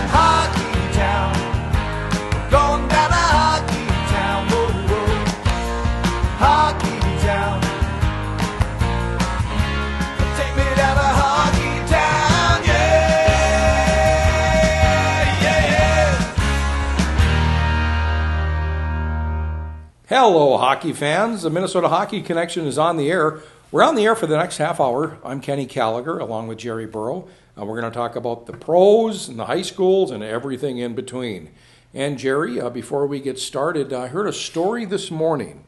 Hockey town, going down to hockey town, whoa, whoa. Hockey town, take me down to hockey town, yeah, yeah, yeah. Hello, hockey fans. The Minnesota Hockey Connection is on the air. We're on the air for the next half hour. I'm Kenny Gallagher, along with Jerry Burrow. We're going to talk about the pros and the high schools and everything in between. And Jerry, before we get started, I heard a story this morning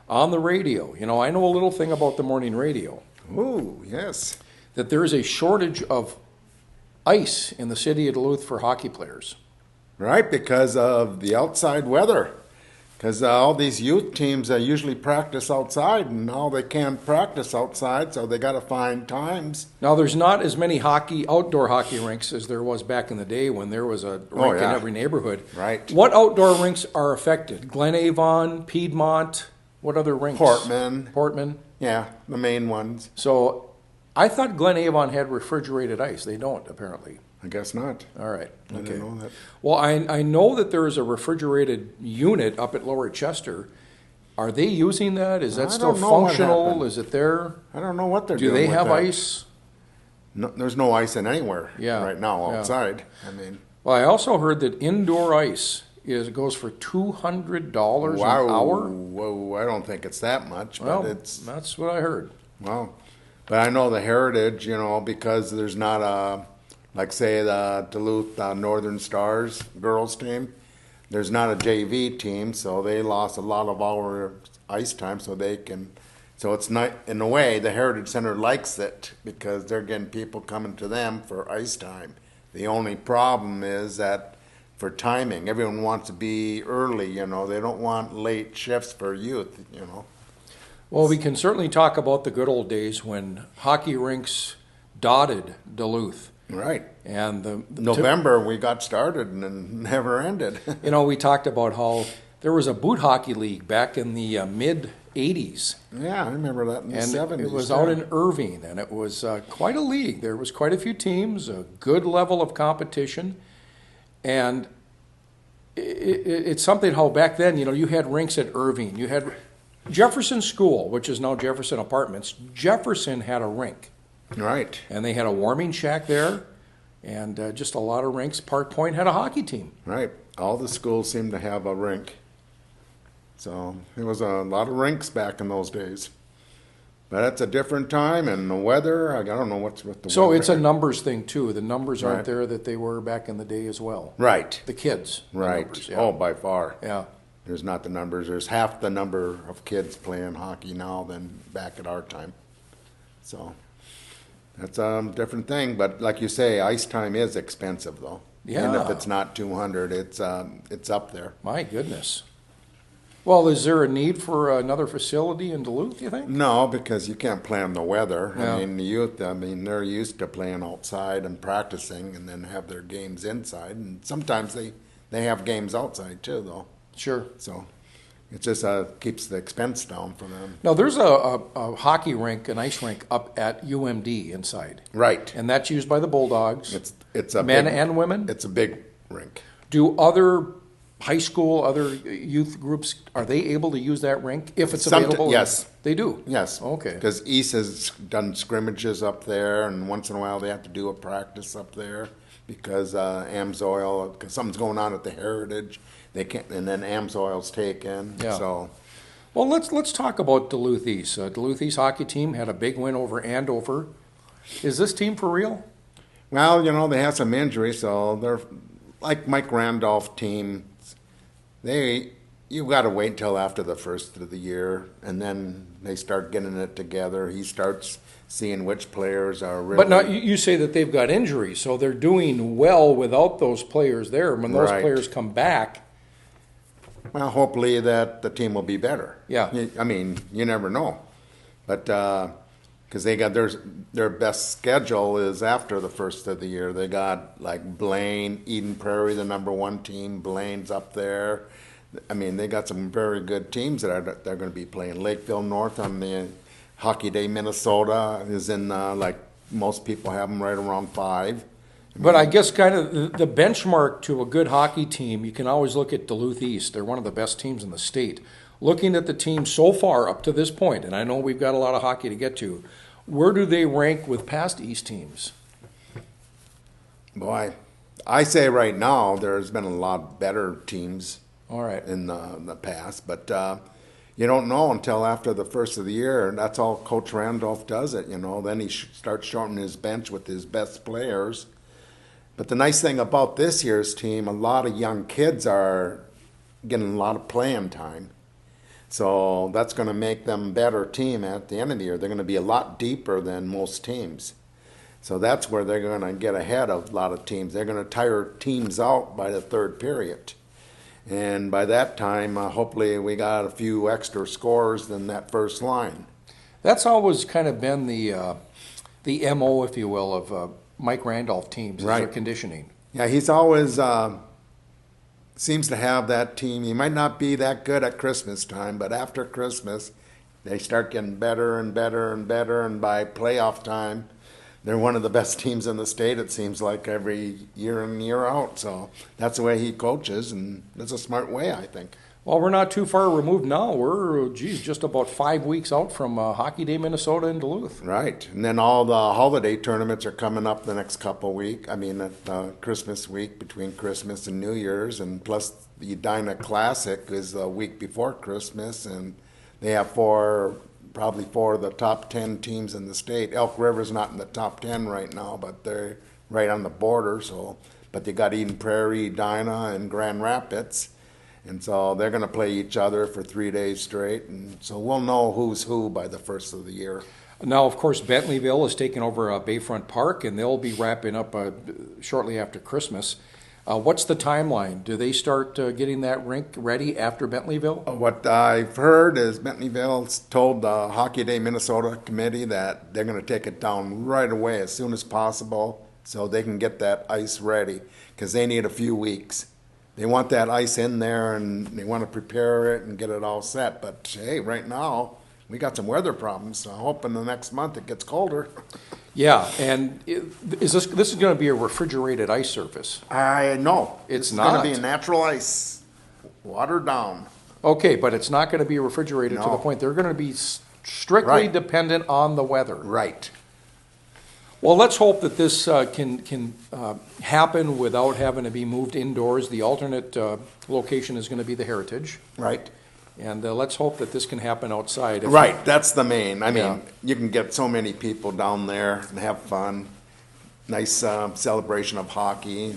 on the radio. You know, I know a little thing about the morning radio. Oh, yes. That there is a shortage of ice in the city of Duluth for hockey players. Right, because of the outside weather. Because all these youth teams usually practice outside, and now they can't practice outside, so they got to find times. Now, there's not as many outdoor hockey rinks as there was back in the day when there was a rink in every neighborhood. Right. What outdoor rinks are affected? Glen Avon, Piedmont, what other rinks? Portman. Yeah, the main ones. So I thought Glen Avon had refrigerated ice. They don't, apparently. I guess not. All right. I Okay. didn't know that. Well, I know that there is a refrigerated unit up at Lower Chester. Are they using that? Is that I still don't know what functional? happened. Is it there? I don't know what they're Do doing they with have that. ice? No, there's no ice in anywhere right now Yeah. outside. I mean, Well, I also heard that indoor ice goes for $200 wow. an hour. Whoa, I don't think it's that much, Well, but it's... that's what I heard. Well, but I know the Heritage, you know, because there's not a, like say the Duluth Northern Stars girls team, there's not a JV team, so they lost a lot of our ice time, so they can, so it's not, in a way, the Heritage Center likes it because they're getting people coming to them for ice time. The only problem is that for timing, everyone wants to be early, you know, they don't want late shifts for youth, you know. Well, we can certainly talk about the good old days when hockey rinks dotted Duluth. Right. And the November we got started and then never ended. You know, we talked about how there was a boot hockey league back in the mid-'80s. Yeah, I remember that in the And 70s. it was out in Irving, and it was quite a league. There was quite a few teams, a good level of competition. And it's something how back then, you know, you had rinks at Irving. You had Jefferson School, which is now Jefferson Apartments. Jefferson had a rink. Right. And they had a warming shack there and just a lot of rinks. Park Point had a hockey team. Right. All the schools seemed to have a rink. So it was a lot of rinks back in those days. But it's a different time, and the weather, I don't know what's with the weather. So it's a numbers thing, too. The numbers aren't Right. there that they were back in the day as well. Right. The kids. the Right. numbers, yeah. Oh, by far. Yeah. There's not the numbers. There's half the number of kids playing hockey now than back at our time. So that's a different thing. But like you say, ice time is expensive, though. Yeah. And if it's not 200, it's up there. My goodness. Well, is there a need for another facility in Duluth, you think? No, because you can't plan the weather. Yeah. I mean, the youth, they're used to playing outside and practicing and then have their games inside. And sometimes they have games outside too, though. Sure. So it just keeps the expense down for them. Now, there's a hockey rink, an ice rink up at UMD inside. Right. And that's used by the Bulldogs. It's a men big, and women? It's a big rink. Do other high school, other youth groups, are they able to use that rink if it's available? Yes. They do? Yes. Okay. Because East has done scrimmages up there, and once in a while they have to do a practice up there because Amsoil, because something's going on at the Heritage, they can't, and then Amsoil's taken. Yeah. So. Well, let's talk about Duluth East. Duluth East hockey team had a big win over Andover. Is this team for real? Well, you know, they have some injuries, so they're like Mike Randolph team. You got to wait until after the first of the year, and then they start getting it together. He starts seeing which players are really. But now you say that they've got injuries, so they're doing well without those players there. When those Right. players come back, Well, hopefully that the team will be better. Yeah. I mean, you never know, but because they got their best schedule is after the first of the year. They got like Blaine, Eden Prairie, the #1 team. Blaine's up there. I mean, they got some very good teams that they're going to be playing. Lakeville North on the Hockey Day Minnesota is in, like most people have them right around 5. But I guess kind of the benchmark to a good hockey team, you can always look at Duluth East. They're one of the best teams in the state. Looking at the team so far up to this point, and I know we've got a lot of hockey to get to, where do they rank with past East teams? Boy, I say right now there's been a lot better teams All right. in the past, but you don't know until after the first of the year, and that's all Coach Randolph does it, you know. Then he starts shortening his bench with his best players. But the nice thing about this year's team, a lot of young kids are getting a lot of playing time. So that's going to make them a better team at the end of the year. They're going to be a lot deeper than most teams. So that's where they're going to get ahead of a lot of teams. They're going to tire teams out by the third period. And by that time, hopefully we got a few extra scores than that first line. That's always kind of been the MO, if you will, of Mike Randolph teams, is their conditioning. Yeah, he's always seems to have that team. He might not be that good at Christmas time, but after Christmas, they start getting better and better and better, and by playoff time, they're one of the best teams in the state, it seems like, every year in and year out. So that's the way he coaches, and that's a smart way, I think. Well, we're not too far removed now. We're, just about 5 weeks out from Hockey Day, Minnesota in Duluth. Right. And then all the holiday tournaments are coming up the next couple weeks. I mean, Christmas week, between Christmas and New Year's, and plus the Edina Classic is the week before Christmas, and they have probably four of the top 10 teams in the state. Elk River's not in the top 10 right now, but they're right on the border. But they got Eden Prairie, Edina, and Grand Rapids. And so they're going to play each other for 3 days straight. And so we'll know who's who by the first of the year. Now, of course, Bentleyville is taking over Bayfront Park, and they'll be wrapping up shortly after Christmas. What's the timeline? Do they start getting that rink ready after Bentleyville? What I've heard is Bentleyville's told the Hockey Day Minnesota committee that they're going to take it down right away as soon as possible so they can get that ice ready, because they need a few weeks. They want that ice in there, and they want to prepare it and get it all set. But, hey, right now, we got some weather problems, so I hope in the next month it gets colder. Yeah, and this is going to be a refrigerated ice surface? I know. It's not. It's not. going to be a natural ice, watered down. Okay, but it's not going to be refrigerated to the point. They're going to be strictly dependent on the weather. Right. Well, let's hope that this can happen without having to be moved indoors. The alternate location is going to be the Heritage. Right. And let's hope that this can happen outside. Right, that's the main. I mean, you can get so many people down there and have fun. Nice celebration of hockey.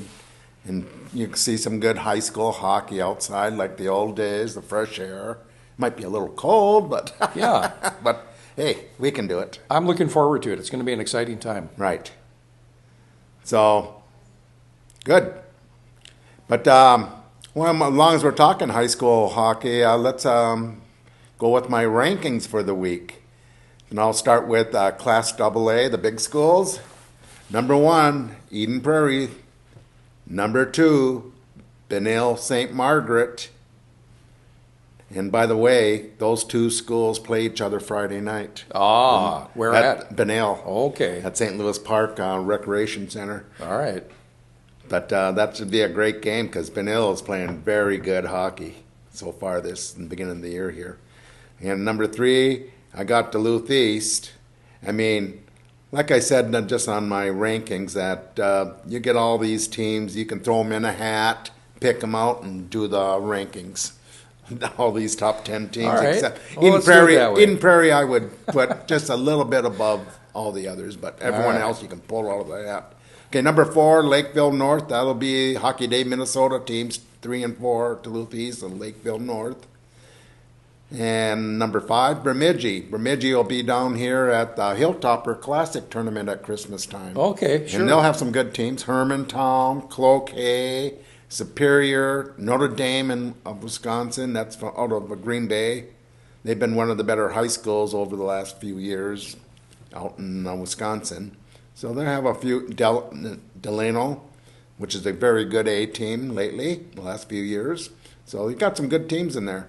And you can see some good high school hockey outside like the old days, the fresh air. Might be a little cold, but yeah. But hey, we can do it. I'm looking forward to it. It's going to be an exciting time. Right. So, good. But well, as long as we're talking high school hockey, let's go with my rankings for the week. And I'll start with Class AA, the big schools. Number 1, Eden Prairie. Number 2, Benil St. Margaret. And by the way, those two schools play each other Friday night. Where at? Benil. Okay. At St. Louis Park Recreation Center. All right. But that should be a great game because Benil is playing very good hockey so far in the beginning of the year here. And number 3, I got Duluth East. I mean, like I said just on my rankings, that you get all these teams, you can throw them in a hat, pick them out, and do the rankings. All these top 10 teams. All right. Except Well, Eden Prairie, I would put just a little bit above all the others, but everyone else you can pull out of the hat. Okay, number 4, Lakeville North. That'll be Hockey Day Minnesota teams 3 and 4, Duluth East and Lakeville North. And number 5, Bemidji. Bemidji will be down here at the Hilltopper Classic tournament at Christmas time. Okay, sure. And they'll have some good teams. Hermantown, Cloquet, Superior, Notre Dame of Wisconsin. That's out of Green Bay. They've been one of the better high schools over the last few years out in Wisconsin. So they have a few. Delano, which is a very good A team lately, the last few years. So you got some good teams in there.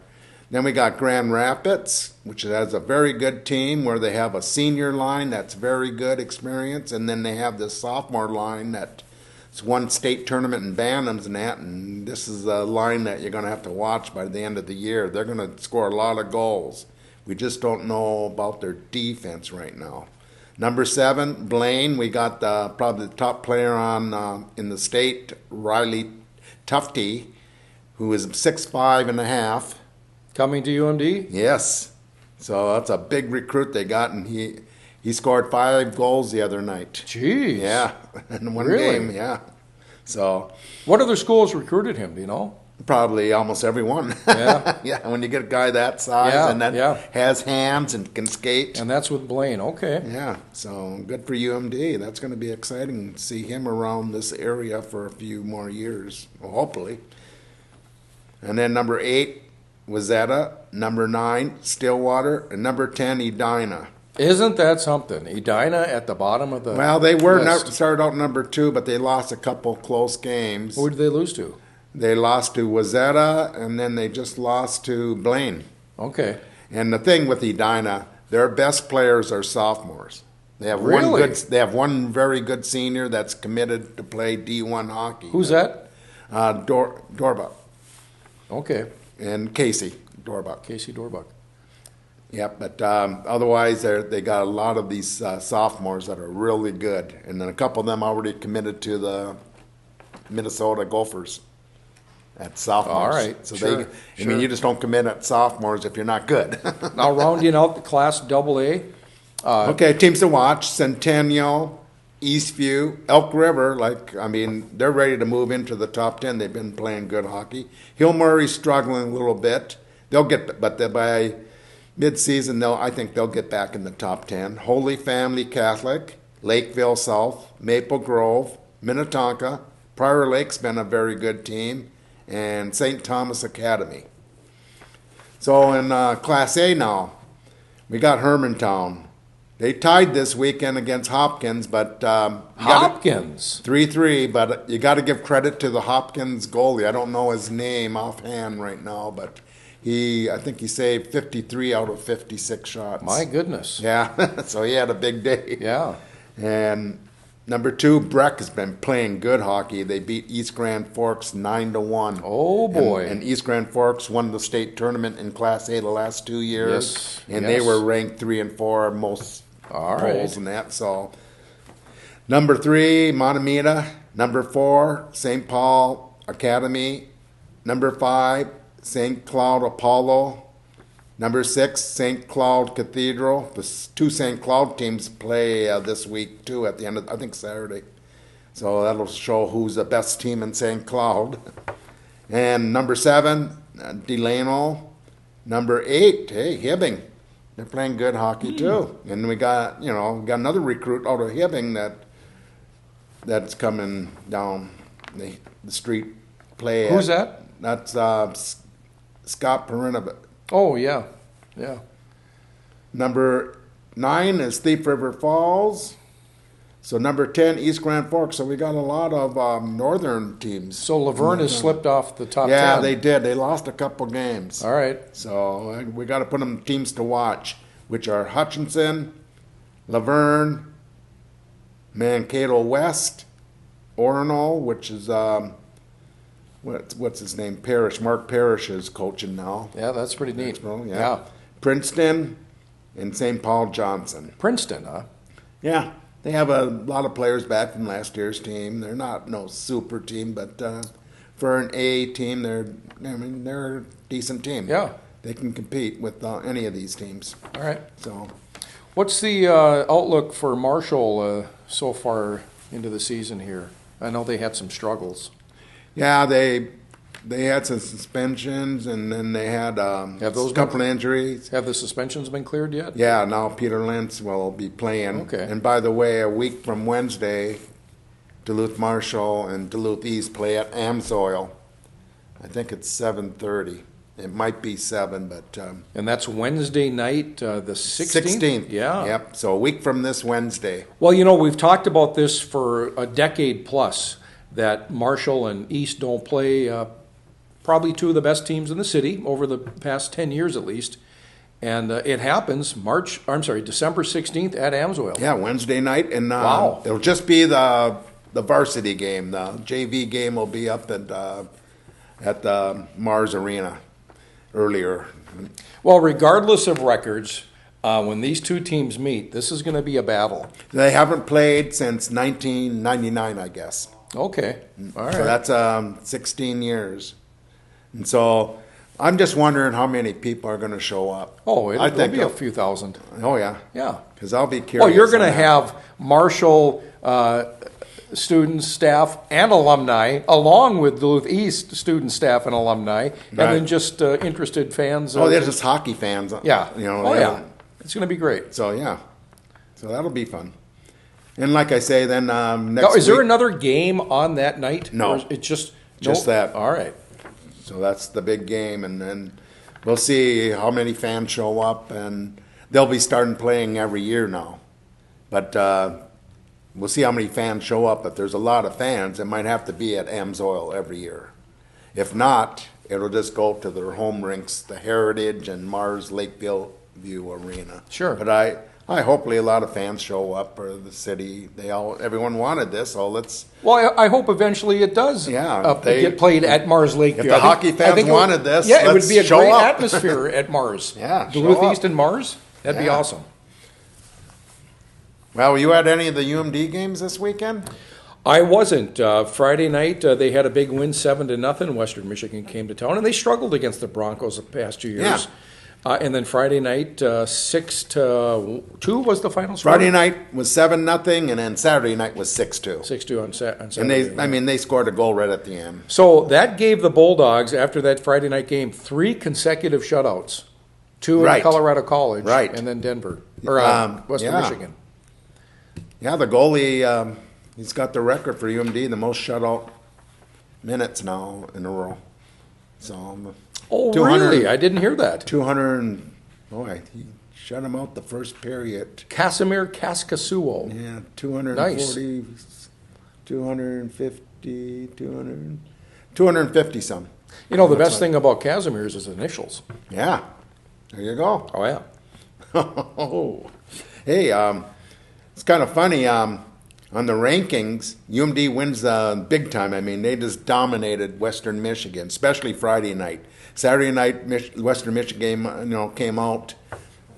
Then we got Grand Rapids, which has a very good team where they have a senior line that's very good experience, and then they have this sophomore line that's won state tournament in Bantams and that, and this is a line that you're going to have to watch by the end of the year. They're going to score a lot of goals. We just don't know about their defense right now. Number 7, Blaine. We got probably the top player on in the state, Riley Tufty, who is 6'5.5". Coming to UMD? Yes. So that's a big recruit they got, and he scored 5 goals the other night. Jeez. Yeah, in one Really? game, yeah. So What other schools recruited him, do you know? probably almost everyone. Yeah. Yeah, when you get a guy that size Yeah, and that yeah. has hands and can skate. And that's with Blaine. Okay. Yeah, so good for UMD. That's going to be exciting to see him around this area for a few more years, well, hopefully. And then number 8, Wazetta. Number 9, Stillwater. And number 10, Edina. Isn't that something? Edina at the bottom of the Well, they were list. started out number 2, but they lost a couple close games. Who did they lose to? They lost to Wazetta, and then they just lost to Blaine. Okay. And the thing with Edina, their best players are sophomores. They have Really? one very good senior that's committed to play D1 hockey. Who's that? Dorbuck Okay. and Casey Dorbuck. Casey Dorbuck. Yep, but otherwise they got a lot of these sophomores that are really good, and then a couple of them already committed to the Minnesota Gophers at sophomores. All right, so sure, I mean, you just don't commit at sophomores if you're not good. Now rounding out the Class AA. Okay, teams to watch: Centennial, Eastview, Elk River. They're ready to move into the top 10. They've been playing good hockey. Hill Murray's struggling a little bit. By mid-season, I think they'll get back in the top 10. Holy Family Catholic, Lakeville South, Maple Grove, Minnetonka, Prior Lake's been a very good team, and St. Thomas Academy. So in Class A now, we got Hermantown. They tied this weekend against Hopkins, but Hopkins. 3-3. But you got to give credit to the Hopkins goalie. I don't know his name offhand right now, but I think he saved 53 out of 56 shots. My goodness. Yeah, so he had a big day. Yeah. And number 2, Breck has been playing good hockey. They beat East Grand Forks 9-1. Oh, boy. And East Grand Forks won the state tournament in Class A the last 2 years. Yes, And yes. they were ranked 3 and 4 most All polls right. and that. So number 3, Montemita. Number 4, St. Paul Academy. Number 5, St. Cloud Apollo. Number 6, St. Cloud Cathedral. The 2 St. Cloud teams play this week, too, at the end of, I think, Saturday. So that'll show who's the best team in St. Cloud. And number 7, Delano. Number 8, Hibbing. They're playing good hockey, too. And we got another recruit out of Hibbing that's coming down the street play. Who's that? That's Scott Perinovich. Oh, yeah. Yeah. Number 9 is Thief River Falls. So number 10, East Grand Forks. So we got a lot of northern teams. So Laverne has slipped off the top 10. Yeah, they did. They lost a couple games. All right. So we got to put them teams to watch, which are Hutchinson, Laverne, Mankato West, Orono, which is what's his name? Parrish. Mark Parrish is coaching now. Yeah, that's pretty neat. Yeah. Princeton and St. Paul Johnson. Princeton, huh? Yeah, they have a lot of players back from last year's team. They're not no super team, but for an A team, they're a decent team. Yeah. They can compete with any of these teams. All right. So What's the outlook for Marshall so far into the season here? I know they had some struggles. yeah, they had some suspensions, and then they had Have those a couple injuries. Have the suspensions been cleared yet? Yeah, now Peter Lentz will be playing. Okay. And by the way, a week from Wednesday, Duluth Marshall and Duluth East play at Amsoil. I think it's 7:30. It might be 7, but And that's Wednesday night, the 16th? 16th. Yeah. Yep. So a week from this Wednesday. Well, we've talked about this for a decade plus, that Marshall and East don't play probably two of the best teams in the city over the past 10 years at least. And it happens December 16th at Amsoil. Yeah, Wednesday night, and Wow. it'll just be the varsity game. The JV game will be up at the Mars Arena earlier. Well, regardless of records, when these two teams meet, this is going to be a battle. They haven't played since 1999, I guess. Okay, all right. So that's 16 years. And so I'm just wondering how many people are going to show up. Oh, I it'll be a few thousand. Oh, yeah. Yeah. Because I'll be curious. Well, you're going to on that. have Marshall students, staff, and alumni, along with Duluth East students, staff, and alumni, and then just interested fans. Oh, they're just hockey fans. Yeah. You know, Oh, they yeah. don't- It's going to be great. So, yeah. So that'll be fun. And like I say, then next Now, is there week- another game on that night? No. Or it's just Just nope. that. All right. So that's the big game, and then we'll see how many fans show up, and they'll be starting playing every year now. But we'll see how many fans show up. If there's a lot of fans, it might have to be at Amsoil every year. If not, it'll just go to their home rinks, the Heritage and Mars Lakeview Arena. Sure. But I hopefully a lot of fans show up, or the city. Everyone wanted this, so let's. Well, I hope eventually it does Yeah, get played at Mars Lakeview. If the hockey fans wanted this, yeah, it would let's be a show great up. atmosphere at Mars. Yeah, Duluth show up. East and Mars. That'd be Yeah. awesome. Well, you at any of the UMD games this weekend? I wasn't. Friday night, they had a big win, 7-0. Western Michigan came to town, and they struggled against the Broncos the past 2 years. Yeah. And then Friday night, 6-2 was the final score. Friday night was 7-0, and then Saturday night was 6-2. 6-2 on Saturday. And they scored a goal right at the end. So that gave the Bulldogs, after that Friday night game, 3 consecutive shutouts. 2 in Right. Colorado College, Right. and then Denver, or Western yeah. Michigan. Yeah, the goalie, he's got the record for UMD, the most shutout minutes now in a row. So, Oh, 200 really? I didn't hear that. 200, he shut him out the first period. Casimir Kaskasuo. Yeah, 240, 250, 200, 250 some. You know, the That's best thing about Casimir is his initials. Yeah, there you go. Oh, yeah. Oh, hey, it's kind of funny. On the rankings, UMD wins big time. I mean, they just dominated Western Michigan, especially Friday night. Saturday night, Western Michigan came out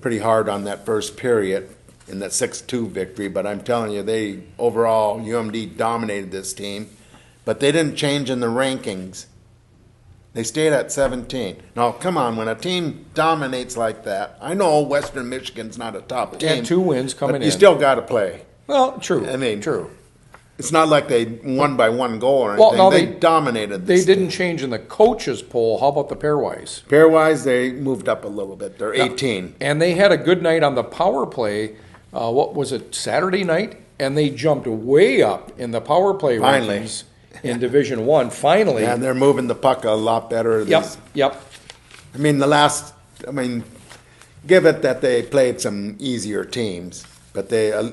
pretty hard on that first period in that 6-2 victory. But I'm telling you, overall UMD dominated this team, but they didn't change in the rankings. They stayed at 17. Now, come on, when a team dominates like that, I know Western Michigan's not a top team. And 2 wins coming but in. you still got to play. Well, true. I mean, true. It's not like they won by 1 goal or Well, anything. no, they they- dominated They this didn't team. change in the coaches poll. How about the pairwise? Pairwise, they moved up a little bit. They're 18. And they had a good night on the power play. What was it, Saturday night? And they jumped way up in the power play Finally. rankings in Division One. Finally. And they're moving the puck a lot better. Yep, yep. Give it that they played some easier teams, but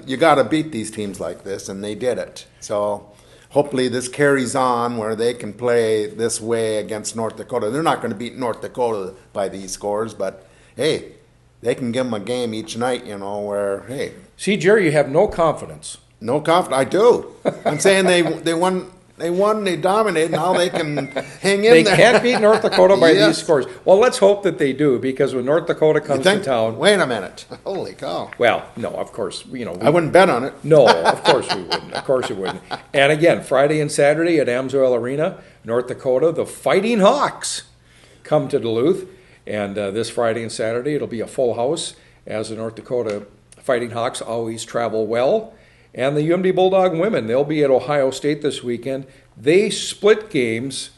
you got to beat these teams like this, and they did it. So hopefully this carries on where they can play this way against North Dakota. They're not going to beat North Dakota by these scores, but hey, they can give them a game each night, where, hey. See, Jerry, you have no confidence. No confidence. I do. I'm saying they won, they dominated, now they can hang in They there. can't beat North Dakota by Yes. these scores. Well, let's hope that they do, because when North Dakota You comes think? to town, Wait a minute. Holy cow. well, no, of course, I wouldn't bet on it. No, of course we wouldn't. Of course we wouldn't. And again, Friday and Saturday at Amsoil Arena, North Dakota, the Fighting Hawks come to Duluth. And this Friday and Saturday, it'll be a full house, as the North Dakota Fighting Hawks always travel well. And the UMD Bulldog women, they'll be at Ohio State this weekend. They split games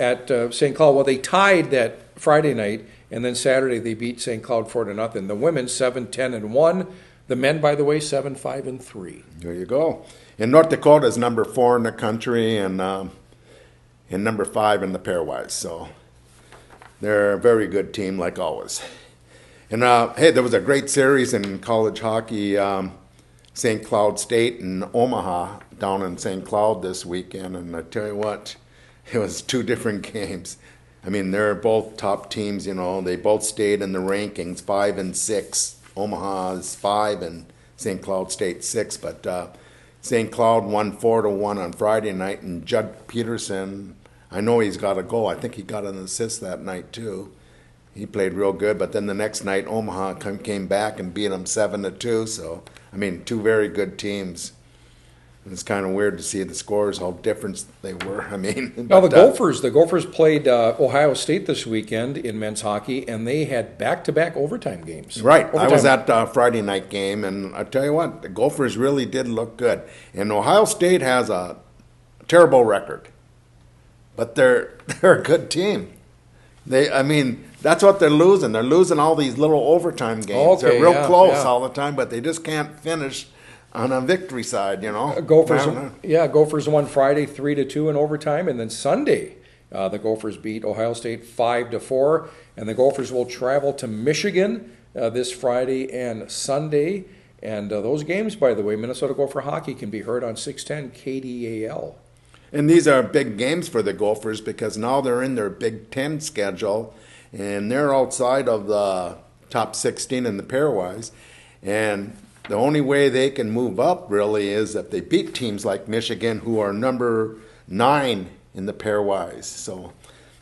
at St. Cloud. Well, they tied that Friday night, and then Saturday they beat St. Cloud 4-0. The women 7-10-1. The men, by the way, 7-5-3. There you go. And North Dakota is number 4 in the country and number 5 in the pairwise. So they're a very good team, like always. And hey, there was a great series in college hockey. St. Cloud State and Omaha down in St. Cloud this weekend, and I tell you what, it was 2 different games. I mean, they're both top teams, you know. They both stayed in the rankings, 5 and 6. Omaha is 5 and St. Cloud State 6. But St. Cloud won 4-1 on Friday night, and Judd Peterson, I know he's got a goal. I think he got an assist that night too. He played real good. But then the next night, Omaha came back and beat them 7-2. So, I mean, two very good teams. It's kind of weird to see the scores, how different they were. I mean, Now the Gophers played Ohio State this weekend in men's hockey, and they had back-to-back overtime games. Right. I was at the Friday night game, and I tell you what, the Gophers really did look good. And Ohio State has a terrible record, but they're a good team. I mean, that's what they're losing. They're losing all these little overtime games. Okay, they're real close yeah. all the time, but they just can't finish on a victory side, you know. Gophers won Friday 3-2 in overtime, and then Sunday the Gophers beat Ohio State 5-4, and the Gophers will travel to Michigan this Friday and Sunday. And those games, by the way, Minnesota Gopher hockey can be heard on 610 KDAL. And these are big games for the Gophers because now they're in their Big Ten schedule, and they're outside of the top 16 in the pairwise. And the only way they can move up really is if they beat teams like Michigan, who are number 9 in the pairwise. So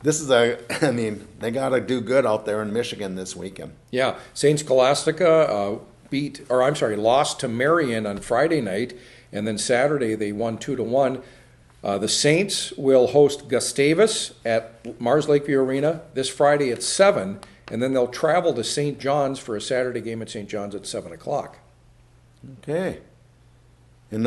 this is I mean, they got to do good out there in Michigan this weekend. Yeah, St. Scholastica lost to Marion on Friday night, and then Saturday they won 2-1. The Saints will host Gustavus at Mars Lakeview Arena this Friday at 7, and then they'll travel to St. John's for a Saturday game at St. John's at 7 o'clock. Okay. And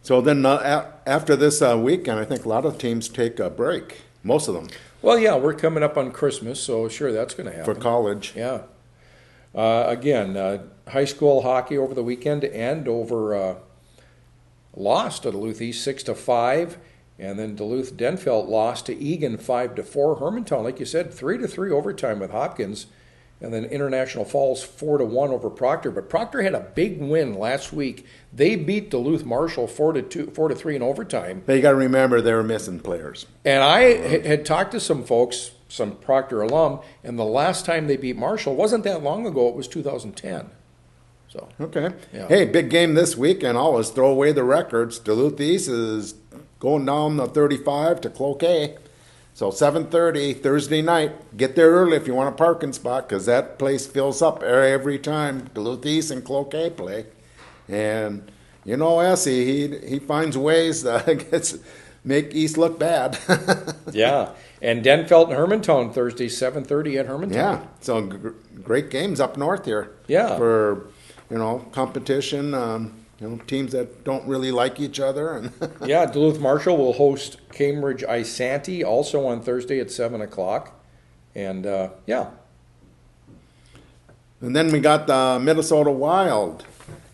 so then after this weekend, I think a lot of teams take a break, most of them. Well, yeah, we're coming up on Christmas, so sure, that's going to happen. For college. Yeah. Again, high school hockey over the weekend, Andover lost to Duluth East 6-5, and then Duluth Denfeld lost to Egan 5-4. Hermantown, like you said, 3-3 overtime with Hopkins. And then International Falls 4-1 over Proctor. But Proctor had a big win last week. They beat Duluth Marshall 4-3 in overtime. But you got to remember they were missing players. And I had talked to some folks, some Proctor alum, and the last time they beat Marshall wasn't that long ago. It was 2010. So okay. Yeah. Hey, big game this week, and always throw away the records. Duluth East is going down the 35 to Cloquet. So 7:30 Thursday night. Get there early if you want a parking spot because that place fills up every time Duluth East and Cloquet play. And you know Essie, he finds ways to make East look bad. Yeah. And Denfeld and Hermantown Thursday 7:30 at Hermantown. Yeah. So great games up north here. Yeah. For competition. Teams that don't really like each other. And Yeah, Duluth Marshall will host Cambridge Isanti also on Thursday at 7 o'clock. And, yeah. And then we got the Minnesota Wild.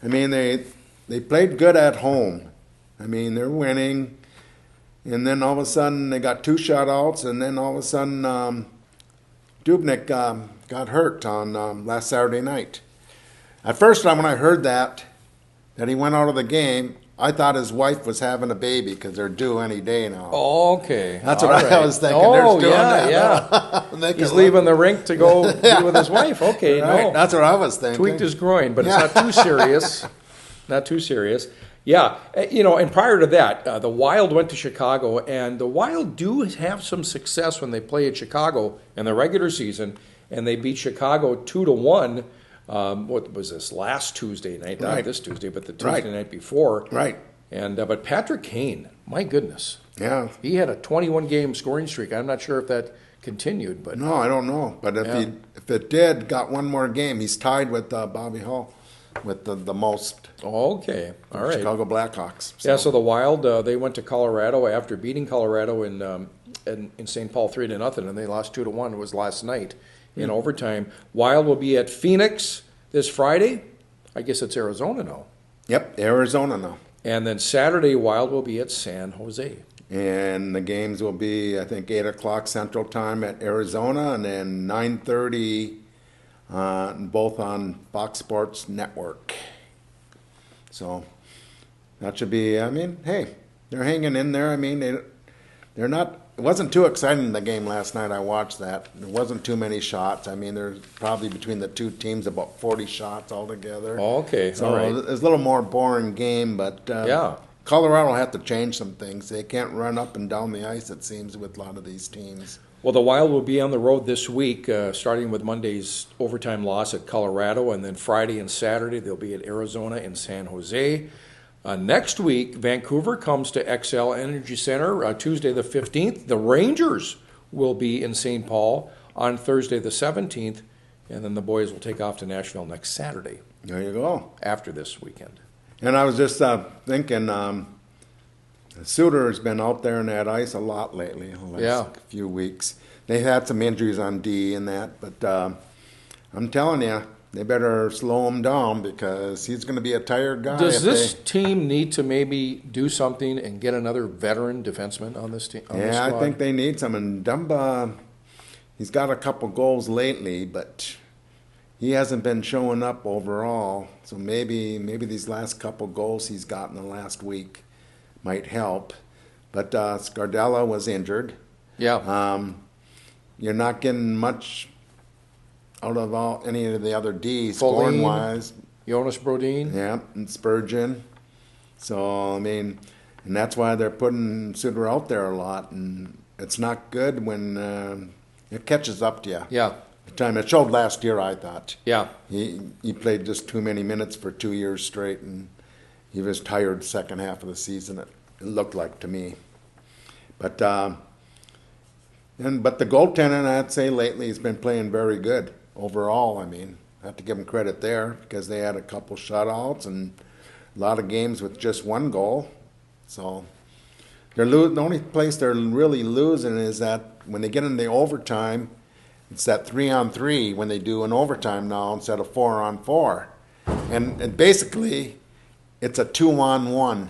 I mean, they played good at home. I mean, they're winning. And then all of a sudden they got 2 shutouts. And then all of a sudden Dubnik got hurt on last Saturday night. At first, when I heard that he went out of the game, I thought his wife was having a baby because they're due any day now. Okay. That's what I was thinking. Oh, they're doing yeah. He's leaving the rink to go be with his wife. Okay, right. no. That's what I was thinking. Tweaked his groin, but it's not too serious. Not too serious. Yeah, and prior to that, the Wild went to Chicago, and the Wild do have some success when they play at Chicago in the regular season, and they beat Chicago 2-1. What was this, last Tuesday night? Not this Tuesday, but the Tuesday night before. Right. And but Patrick Kane, my goodness. Yeah. He had a 21-game scoring streak. I'm not sure if that continued, but no, I don't know. But if it did, got one more game, he's tied with Bobby Hull with the most. Okay, all right. Chicago Blackhawks. So. Yeah, so the Wild they went to Colorado after beating Colorado in St. Paul 3-0, and they lost 2-1. It was last night in overtime. Wild will be at Phoenix this Friday. I guess it's Arizona now. Yep, Arizona now. And then Saturday, Wild will be at San Jose. And the games will be, I think, 8 o'clock Central Time at Arizona, and then 9:30 both on Fox Sports Network. So that should be, hey, they're hanging in there. I mean, they're not. It wasn't too exciting the game last night. I watched that. There wasn't too many shots. I mean, there's probably between the two teams about 40 shots altogether. Oh, okay, So all right. it's a little more boring game, but Yeah. Colorado will have to change some things. They can't run up and down the ice, it seems, with a lot of these teams. Well, the Wild will be on the road this week, starting with Monday's overtime loss at Colorado, and then Friday and Saturday they'll be at Arizona and San Jose. Next week, Vancouver comes to XL Energy Center Tuesday the 15th. The Rangers will be in St. Paul on Thursday the 17th, and then the boys will take off to Nashville next Saturday There you go. after this weekend. And I was just thinking, Suter has been out there in that ice a lot lately, the last Yeah. few weeks. They had some injuries on D and that, but I'm telling you, they better slow him down because he's going to be a tired guy. Does if this they- team need to maybe do something and get another veteran defenseman on this team? Yeah, I think they need some. And Dumba, he's got a couple goals lately, but he hasn't been showing up overall. So maybe these last couple goals he's got in the last week might help. But Scardella was injured. Yeah. You're not getting much out of any of the other D's Foley. scoring wise. Jonas Brodin. Yeah, and Spurgeon. So I mean, and that's why they're putting Suter out there a lot, and it's not good when it catches up to you. Yeah. The time it showed last year, I thought Yeah. he played just too many minutes for 2 years straight, and he was tired the second half of the season. It looked like to me, but the goaltending, I'd say lately, has been playing very good overall. I mean, I have to give them credit there because they had a couple shutouts and a lot of games with just one goal. So the only place they're really losing is that when they get into overtime, it's that 3-on-3 when they do an overtime now instead of 4-on-4. And basically, it's a 2-on-1,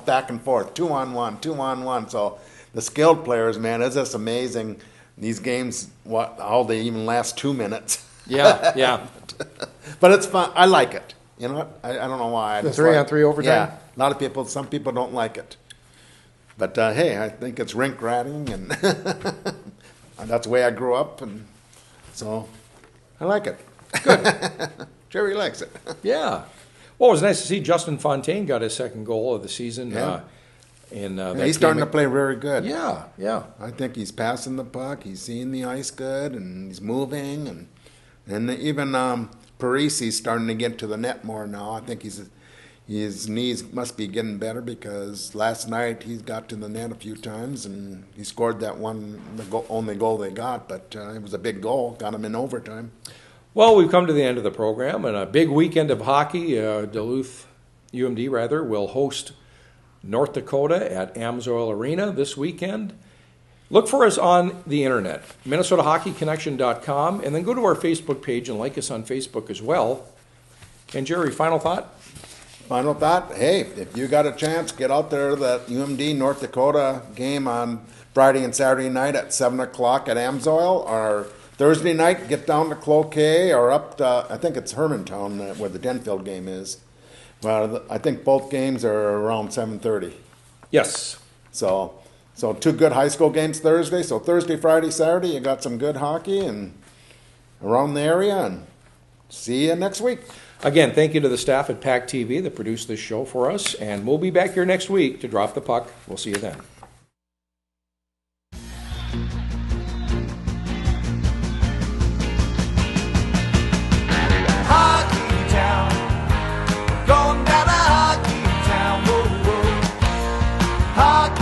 back and forth, 2-on-1, 2-on-1. So the skilled players, man, it's just amazing. These games, how they even last 2 minutes. Yeah. Yeah. But it's fun. I like it. You know what? I don't know why. I The just 3-on-3 overtime? Yeah. A lot of people, some people don't like it. But hey, I think it's rink ratting, and that's the way I grew up, and so I like it. Good. Jerry likes it. Yeah. Well, it was nice to see Justin Fontaine got his second goal of the season. Yeah. That He's starting game. to play very good. Yeah. Yeah. I think he's passing the puck. He's seeing the ice good, and he's moving, and even Parisi's starting to get to the net more now. I think his knees must be getting better because last night he got to the net a few times and he scored that one, only goal they got, but it was a big goal, got him in overtime. Well, we've come to the end of the program, and a big weekend of hockey. Duluth, UMD rather, will host North Dakota at Amsoil Arena this weekend. Look for us on the internet, MinnesotaHockeyConnection.com, and then go to our Facebook page and like us on Facebook as well. And Jerry, final thought? Final thought, hey, if you got a chance, get out there to that UMD North Dakota game on Friday and Saturday night at 7 o'clock at Amsoil, or Thursday night, get down to Cloquet or up to, I think it's Hermantown where the Denfield game is. Well, I think both games are around 7:30. Yes. So two good high school games Thursday. So Thursday, Friday, Saturday, you got some good hockey and around the area, and see you next week. Again, thank you to the staff at PACT-TV that produced this show for us, and we'll be back here next week to drop the puck. We'll see you then. Hockey town, going down to hockey town, whoa, whoa. Hockey